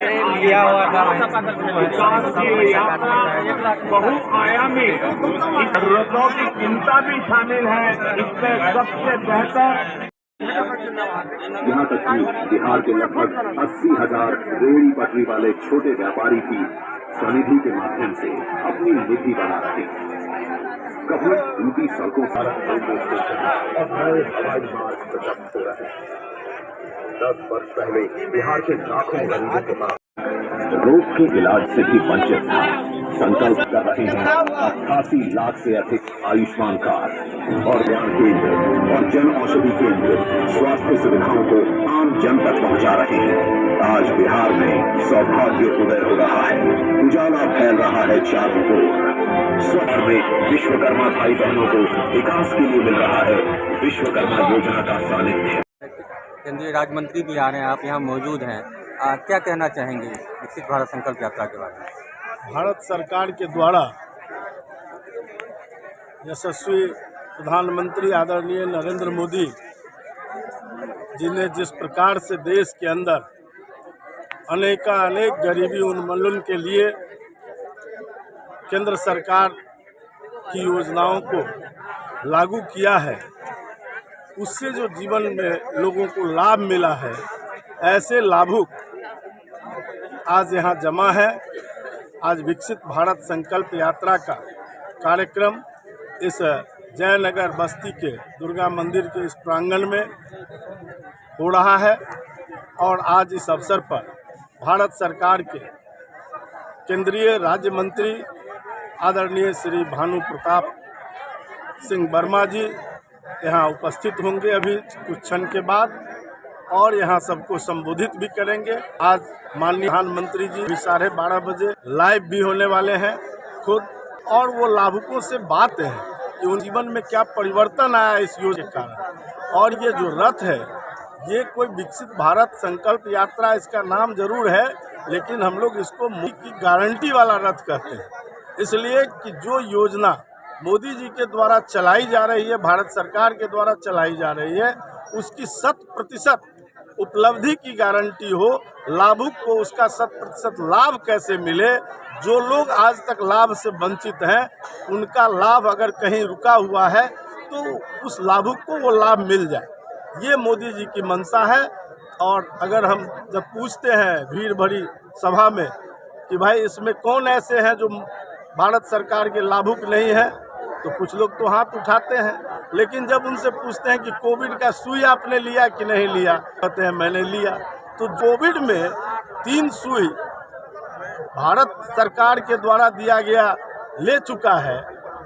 लिया हुआ था बहुआयामी जरूरतों की चिंता भी शामिल है। इसमें सबसे बेहतर यहाँ तक कि बिहार के लगभग 80,000 रेहड़ी पटरी वाले छोटे व्यापारी भी स्वनिधि के माध्यम से अपनी निधि बना रहे हैं। कभी ऊटी सड़कों पर रेलवे स्टेशन और नए हवाई मार्ग प्रशस्त हो रहे हैं। 10 वर्ष पहले बिहार के लाखों गरीबों के पास रोग के इलाज से भी वंचित था। संकल्प कर रहे हैं 88 लाख से अधिक आयुष्मान कार्ड और ज्ञान केंद्र और जन औषधि केंद्र स्वास्थ्य सुविधाओं को आम जन तक पहुंचा रहे हैं। आज बिहार में सौभाग्य उदय हो रहा है, उजाला फैल रहा है चारों ओर। स्वर्ण में विश्वकर्मा भाई बहनों को विकास के लिए मिल रहा है विश्वकर्मा योजना का सानिध्य। केंद्रीय राज्य मंत्री भी आ रहे हैं, आप यहाँ मौजूद हैं, क्या कहना चाहेंगे विकसित भारत संकल्प यात्रा के बारे में? भारत सरकार के द्वारा यशस्वी प्रधानमंत्री आदरणीय नरेंद्र मोदी जी ने जिस प्रकार से देश के अंदर अनेक गरीबी उन्मूलन के लिए केंद्र सरकार की योजनाओं को लागू किया है, उससे जो जीवन में लोगों को लाभ मिला है, ऐसे लाभुक आज यहाँ जमा है। आज विकसित भारत संकल्प यात्रा का कार्यक्रम इस जयनगर बस्ती के दुर्गा मंदिर के इस प्रांगण में हो रहा है और आज इस अवसर पर भारत सरकार के केंद्रीय राज्य मंत्री आदरणीय श्री भानु प्रताप सिंह वर्मा जी यहाँ उपस्थित होंगे अभी कुछ क्षण के बाद और यहाँ सबको संबोधित भी करेंगे। आज माननीय प्रधानमंत्री जी 12:30 बजे लाइव भी होने वाले हैं खुद, और वो लाभुकों से बात है कि उन जीवन में क्या परिवर्तन आया इस योजना के कारण। और ये जो रथ है, ये कोई विकसित भारत संकल्प यात्रा इसका नाम जरूर है, लेकिन हम लोग इसको मोदी की गारंटी वाला रथ कहते हैं, इसलिए कि जो योजना मोदी जी के द्वारा चलाई जा रही है, भारत सरकार के द्वारा चलाई जा रही है, उसकी 100% उपलब्धि की गारंटी हो, लाभुक को उसका 100% लाभ कैसे मिले। जो लोग आज तक लाभ से वंचित हैं, उनका लाभ अगर कहीं रुका हुआ है तो उस लाभुक को वो लाभ मिल जाए, ये मोदी जी की मंशा है। और अगर हम जब पूछते हैं भीड़ भरी सभा में कि भाई इसमें कौन ऐसे हैं जो भारत सरकार के लाभुक नहीं है, तो कुछ लोग तो हाथ उठाते हैं, लेकिन जब उनसे पूछते हैं कि कोविड का सुई आपने लिया कि नहीं लिया, कहते हैं मैंने लिया। तो कोविड में 3 सुई भारत सरकार के द्वारा दिया गया ले चुका है,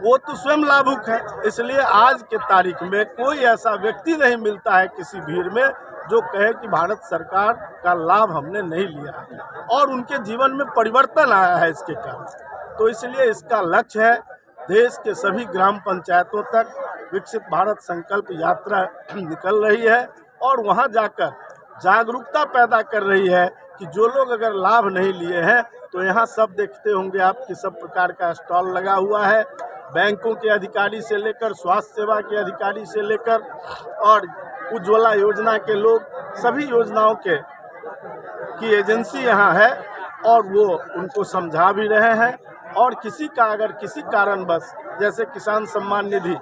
वो तो स्वयं लाभुक है। इसलिए आज के तारीख में कोई ऐसा व्यक्ति नहीं मिलता है किसी भीड़ में जो कहे कि भारत सरकार का लाभ हमने नहीं लिया है, और उनके जीवन में परिवर्तन आया है इसके कारण। तो इसलिए इसका लक्ष्य है देश के सभी ग्राम पंचायतों तक विकसित भारत संकल्प यात्रा निकल रही है और वहां जाकर जागरूकता पैदा कर रही है कि जो लोग अगर लाभ नहीं लिए हैं, तो यहाँ सब देखते होंगे आप कि सब प्रकार का स्टॉल लगा हुआ है। बैंकों के अधिकारी से लेकर स्वास्थ्य सेवा के अधिकारी से लेकर और उज्ज्वला योजना के लोग, सभी योजनाओं की एजेंसी यहाँ है और वो उनको समझा भी रहे हैं। और किसी का अगर किसी कारणवश, जैसे किसान सम्मान निधि,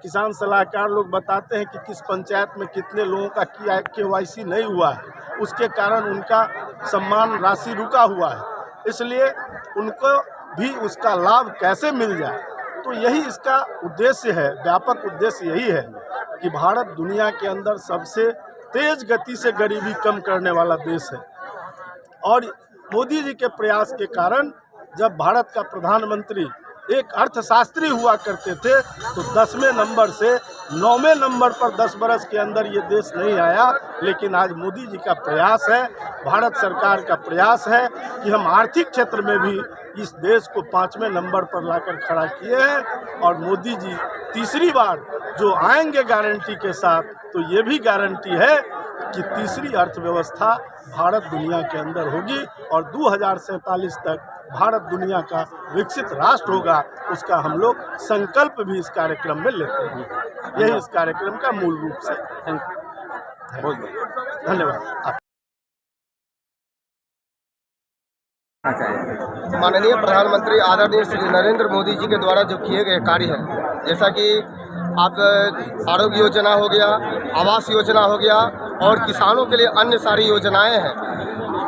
किसान सलाहकार लोग बताते हैं कि किस पंचायत में कितने लोगों का KYC नहीं हुआ है, उसके कारण उनका सम्मान राशि रुका हुआ है, इसलिए उनको भी उसका लाभ कैसे मिल जाए। तो यही इसका उद्देश्य है, व्यापक उद्देश्य यही है कि भारत दुनिया के अंदर सबसे तेज गति से गरीबी कम करने वाला देश है। और मोदी जी के प्रयास के कारण जब भारत का प्रधानमंत्री एक अर्थशास्त्री हुआ करते थे, तो 10वें नंबर से 9वें नंबर पर 10 बरस के अंदर ये देश नहीं आया। लेकिन आज मोदी जी का प्रयास है, भारत सरकार का प्रयास है कि हम आर्थिक क्षेत्र में भी इस देश को 5वें नंबर पर लाकर खड़ा किए हैं। और मोदी जी तीसरी बार जो आएंगे गारंटी के साथ, तो ये भी गारंटी है कि तीसरी अर्थव्यवस्था भारत दुनिया के अंदर होगी और 2047 तक भारत दुनिया का विकसित राष्ट्र होगा। उसका हम लोग संकल्प भी इस कार्यक्रम में लेते हैं। यही इस कार्यक्रम का मूल रूप से धन्यवाद। चाहेंगे? माननीय प्रधानमंत्री आदरणीय श्री नरेंद्र मोदी जी के द्वारा जो किए गए कार्य हैं, जैसा कि आप आरोग्य योजना हो गया, आवास योजना हो गया और किसानों के लिए अन्य सारी योजनाएं हैं।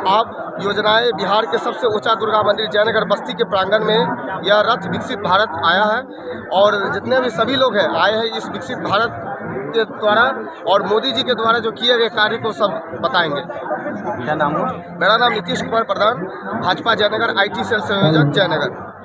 आप योजनाएं बिहार के सबसे ऊंचा दुर्गा मंदिर जयनगर बस्ती के प्रांगण में यह रथ विकसित भारत आया है और जितने भी सभी लोग हैं आए हैं इस विकसित भारत के द्वारा और मोदी जी के द्वारा जो किए गए कार्य को सब बताएंगे। क्या नाम हो? मेरा नाम नीतीश कुमार प्रधान, भाजपा जयनगर IT सेल संयोजक जयनगर।